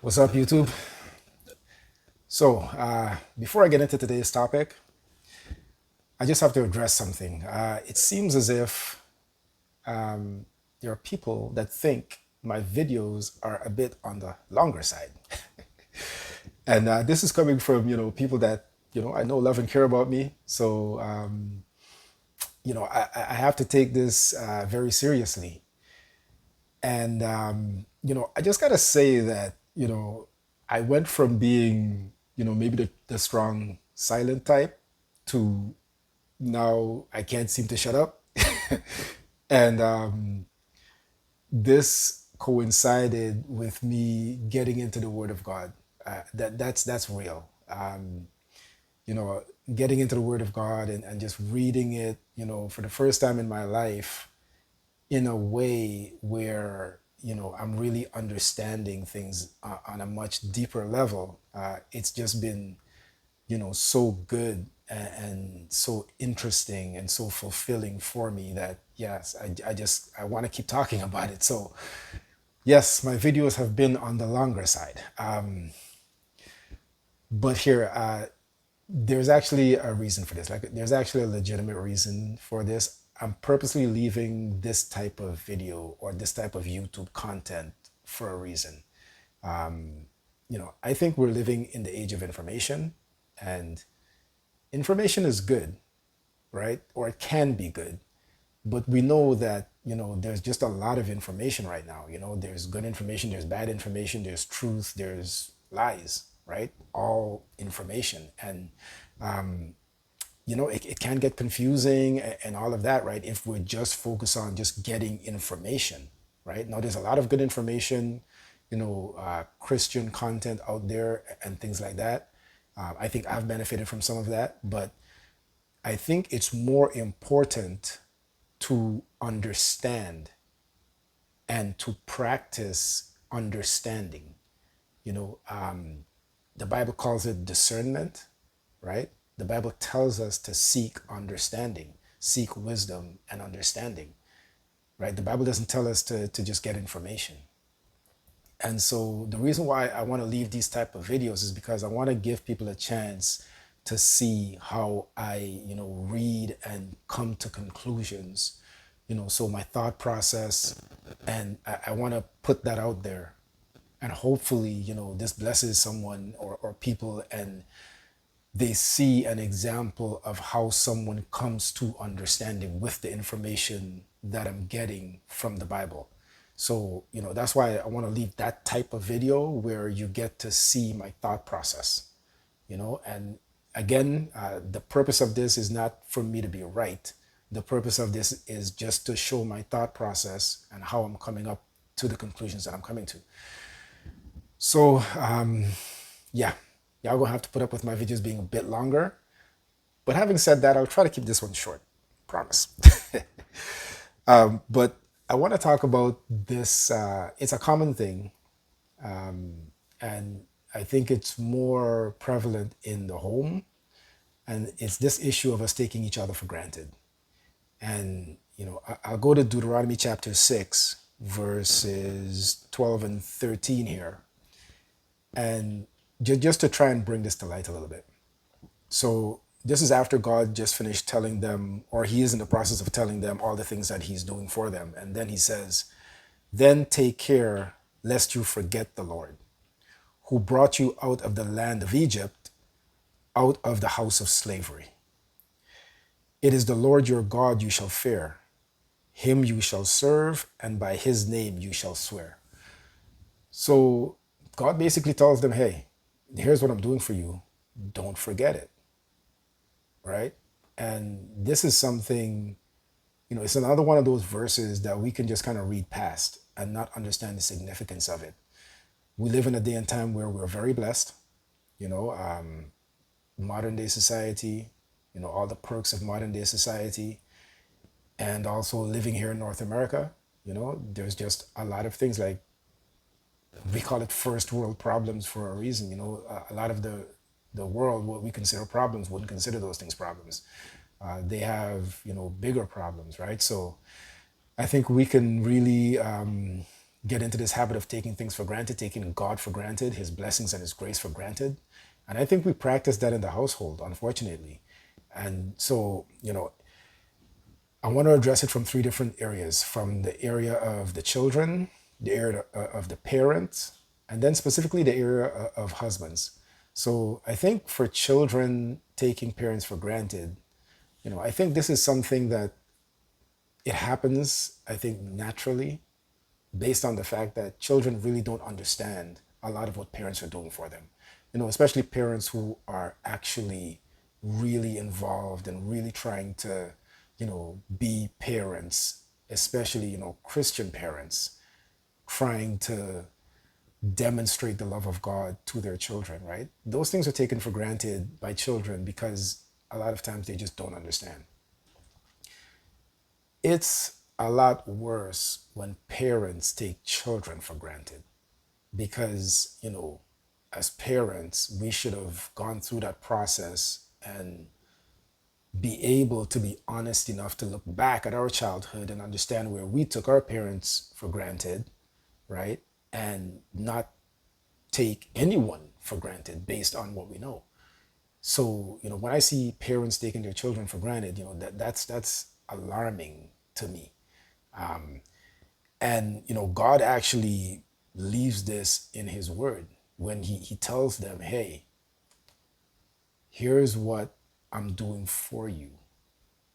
What's up, YouTube? Before I get into today's topic, I just have to address something. It seems as if there are people that think my videos are a bit on the longer side. And this is coming from, people that, I know, love and care about me. I have to take this very seriously. And, I just got to say that, I went from being, maybe the strong silent type to now I can't seem to shut up. And this coincided with me getting into the Word of God. That's real. You know, Getting into the Word of God and just reading it, for the first time in my life in a way where I'm really understanding things on a much deeper level. It's just been so good and so interesting and so fulfilling for me that yes, I want to keep talking about it. So yes, my videos have been on the longer side, but here there's actually a reason for this. Like, there's actually a legitimate reason for this. I'm purposely leaving this type of video or this type of YouTube content for a reason. I think we're living in the age of information, and information is good, right? Or it can be good. But we know that, there's just a lot of information right now. There's good information, there's bad information, there's truth, there's lies, right? All information. And, it can get confusing and all of that, right? If we just focus on just getting information, right? Now, there's a lot of good information, Christian content out there and things like that. I think I've benefited from some of that, but I think it's more important to understand and to practice understanding. You know, um, the Bible calls it discernment, right? The Bible tells us to seek understanding, seek wisdom and understanding, right? The Bible doesn't tell us to just get information. And so the reason why I want to leave these type of videos is because I want to give people a chance to see how I, read and come to conclusions, so my thought process, and I want to put that out there. And hopefully, this blesses someone or people, and they see an example of how someone comes to understanding with the information that I'm getting from the Bible. So, that's why I want to leave that type of video where you get to see my thought process, and again, the purpose of this is not for me to be right. The purpose of this is just to show my thought process and how I'm coming up to the conclusions that I'm coming to. So, yeah, y'all gonna have to put up with my videos being a bit longer. But having said that, I'll try to keep this one short. Promise. But I want to talk about this. It's a common thing, and I think it's more prevalent in the home. And it's this issue of us taking each other for granted. And, I'll go to Deuteronomy chapter 6, verses 12 and 13 here. And just to try and bring this to light a little bit. So this is after God just finished telling them, or he is in the process of telling them all the things that he's doing for them. And then he says, then take care lest you forget the Lord, who brought you out of the land of Egypt, out of the house of slavery. It is the Lord your God you shall fear. Him you shall serve, and by his name you shall swear. So God basically tells them, hey, here's what I'm doing for you. Don't forget it, right? And this is something, it's another one of those verses that we can just kind of read past and not understand the significance of it. We live in a day and time where we're very blessed, you know, um, modern day society, all the perks of modern day society, and also living here in North America, there's just a lot of things like we call it first world problems for a reason. A lot of the world, what we consider problems, wouldn't consider those things problems. They have, bigger problems, right? So I think we can really get into this habit of taking things for granted, taking God for granted, his blessings and his grace for granted. And I think we practice that in the household, unfortunately. And so, I want to address it from three different areas, from the area of the children, the area of the parents, and then specifically the area of husbands. So I think for children taking parents for granted, I think this is something that it happens, I think, naturally, based on the fact that children really don't understand a lot of what parents are doing for them. Especially parents who are actually really involved and really trying to, be parents, especially, Christian parents, trying to demonstrate the love of God to their children, right? Those things are taken for granted by children because a lot of times they just don't understand. It's a lot worse when parents take children for granted because, as parents, we should have gone through that process and be able to be honest enough to look back at our childhood and understand where we took our parents for granted, right? And not take anyone for granted based on what we know. So, when I see parents taking their children for granted, that's alarming to me. And God actually leaves this in his word when he tells them, hey, here's what I'm doing for you,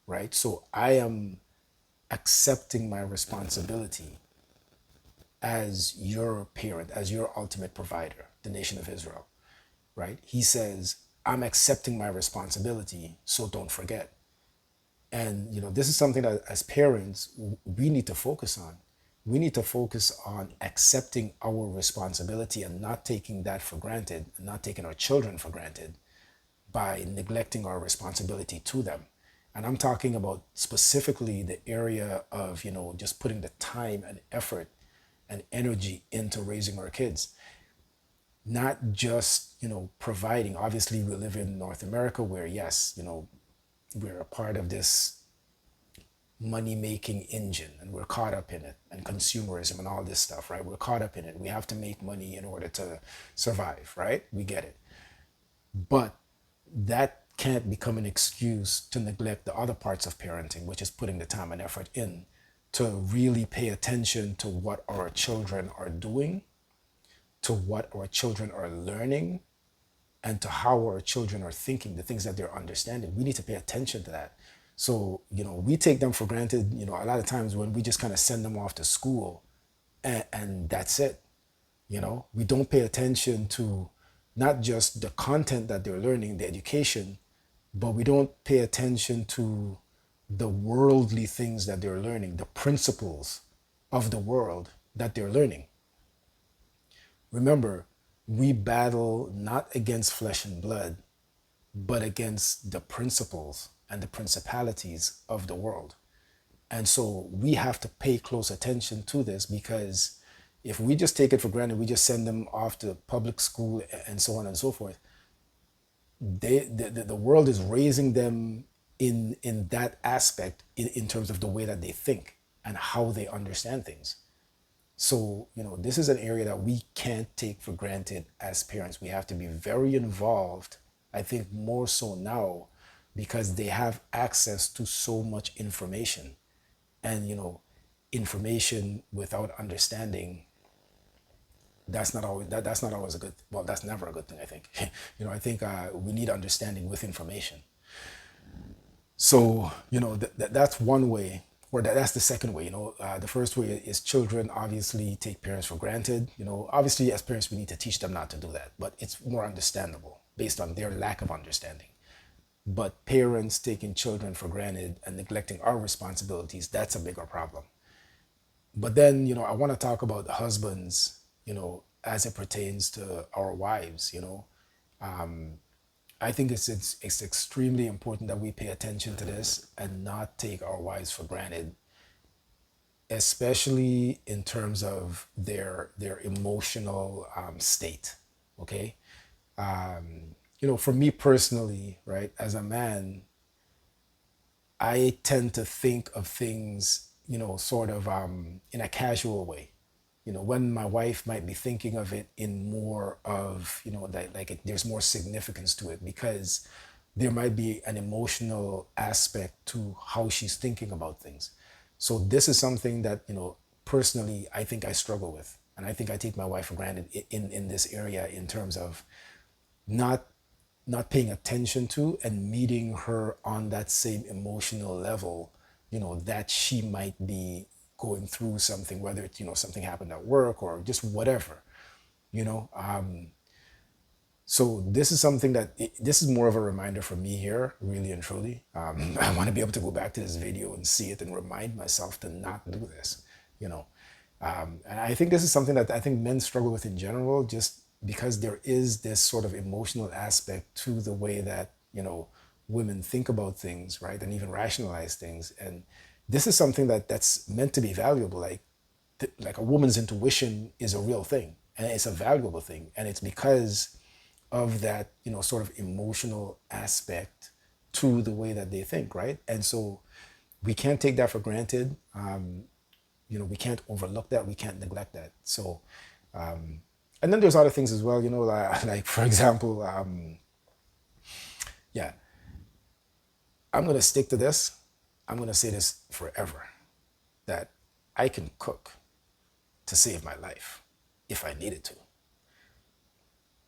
right? So I am accepting my responsibility as your parent, as your ultimate provider, the nation of Israel, right? He says, I'm accepting my responsibility, so don't forget. And this is something that as parents we need to focus on. We need to focus on accepting our responsibility and not taking that for granted, and not taking our children for granted by neglecting our responsibility to them. And I'm talking about specifically the area of, just putting the time and effort and energy into raising our kids. Not just, providing. Obviously, we live in North America where, yes, we're a part of this money making engine and we're caught up in it, and consumerism and all this stuff, right? We're caught up in it. We have to make money in order to survive, right? We get it. But that can't become an excuse to neglect the other parts of parenting, which is putting the time and effort in to really pay attention to what our children are doing, to what our children are learning, and to how our children are thinking, the things that they're understanding. We need to pay attention to that. So, we take them for granted, a lot of times when we just kind of send them off to school and that's it. We don't pay attention to not just the content that they're learning, the education, but we don't pay attention to the worldly things that they're learning, the principles of the world that they're learning. Remember, we battle not against flesh and blood, but against the principles and the principalities of the world. And so we have to pay close attention to this because if we just take it for granted, we just send them off to public school and so on and so forth, the world is raising them in that aspect in terms of the way that they think and how they understand things. So, this is an area that we can't take for granted as parents. We have to be very involved, I think more so now, because they have access to so much information. And, information without understanding, that's not always a good, well, that's never a good thing, I think. I think we need understanding with information. So, that's one way, or that's the second way. The first way is children obviously take parents for granted. Obviously as parents we need to teach them not to do that, but it's more understandable based on their lack of understanding. But parents taking children for granted and neglecting our responsibilities, that's a bigger problem. But then, I want to talk about the husbands, as it pertains to our wives. I think it's extremely important that we pay attention to this and not take our wives for granted, especially in terms of their emotional state. Okay, for me personally, right, as a man, I tend to think of things, sort of in a casual way. when my wife might be thinking of it in more of, that like there's more significance to it because there might be an emotional aspect to how she's thinking about things. So this is something that, personally, I think I struggle with. And I think I take my wife for granted in this area in terms of not not paying attention to and meeting her on that same emotional level, that she might be going through something, whether it's, something happened at work or just whatever, you know. So this is something that this is more of a reminder for me here, really and truly. I want to be able to go back to this video and see it and remind myself to not do this, you know. And I think this is something that I think men struggle with in general, just because there is this sort of emotional aspect to the way that, women think about things, right? And even rationalize things. And this is something that's meant to be valuable. Like a woman's intuition is a real thing and it's a valuable thing. And it's because of that, sort of emotional aspect to the way that they think, right? And so we can't take that for granted. We can't overlook that. We can't neglect that. So, and then there's other things as well, like for example, yeah, I'm going to stick to this. I'm going to say this forever, that I can cook to save my life if I needed to.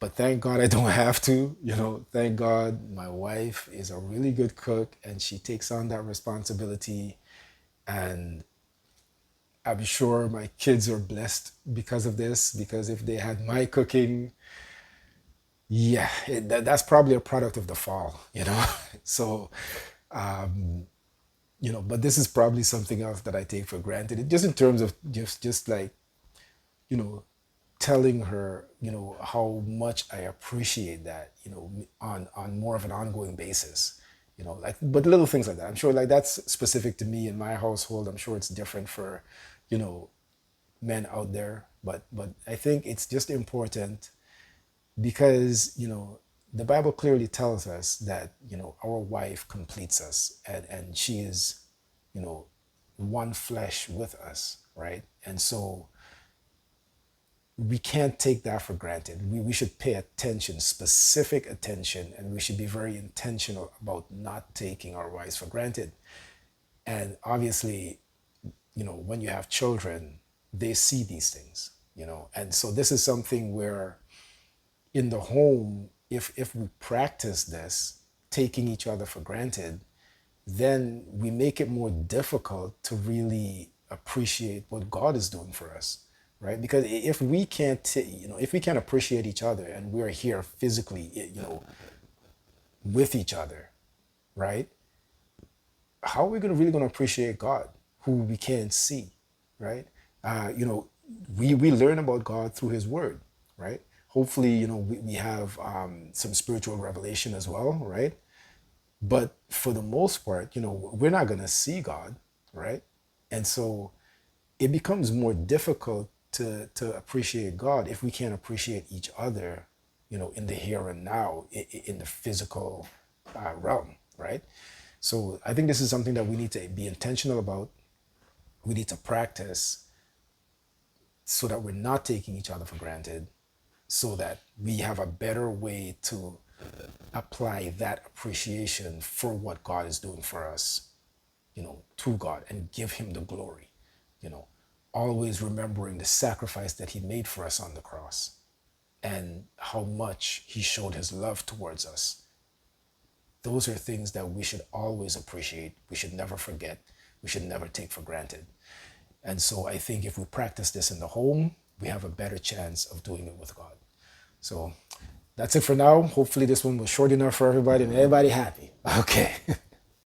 But thank God I don't have to, thank God my wife is a really good cook and she takes on that responsibility. And I'm sure my kids are blessed because of this, because if they had my cooking, yeah, that's probably a product of the fall, So, but this is probably something else that I take for granted, just in terms of just like, you know, telling her, how much I appreciate that, on more of an ongoing basis, like, but little things like that. I'm sure like that's specific to me in my household. I'm sure it's different for, you know, men out there, but I think it's just important because, the Bible clearly tells us that, our wife completes us and she is, you know, one flesh with us, right? And so we can't take that for granted. We should pay attention, specific attention, and we should be very intentional about not taking our wives for granted. And obviously, when you have children, they see these things, and so this is something where in the home, if we practice this, taking each other for granted, then we make it more difficult to really appreciate what God is doing for us, right? Because if we can't, if we can't appreciate each other and we're here physically, with each other, right? How are we really going to appreciate God, who we can't see, right? We learn about God through His Word, right? Hopefully, we have some spiritual revelation as well, right? But for the most part, we're not going to see God, right? And so it becomes more difficult to appreciate God if we can't appreciate each other, in the here and now, in the physical realm, right? So I think this is something that we need to be intentional about. We need to practice so that we're not taking each other for granted, so that we have a better way to apply that appreciation for what God is doing for us, to God, and give Him the glory, always remembering the sacrifice that He made for us on the cross and how much He showed His love towards us. Those are things that we should always appreciate. We should never forget. We should never take for granted. And so I think if we practice this in the home, we have a better chance of doing it with God. So that's it for now. Hopefully this one was short enough for everybody and everybody happy. Okay.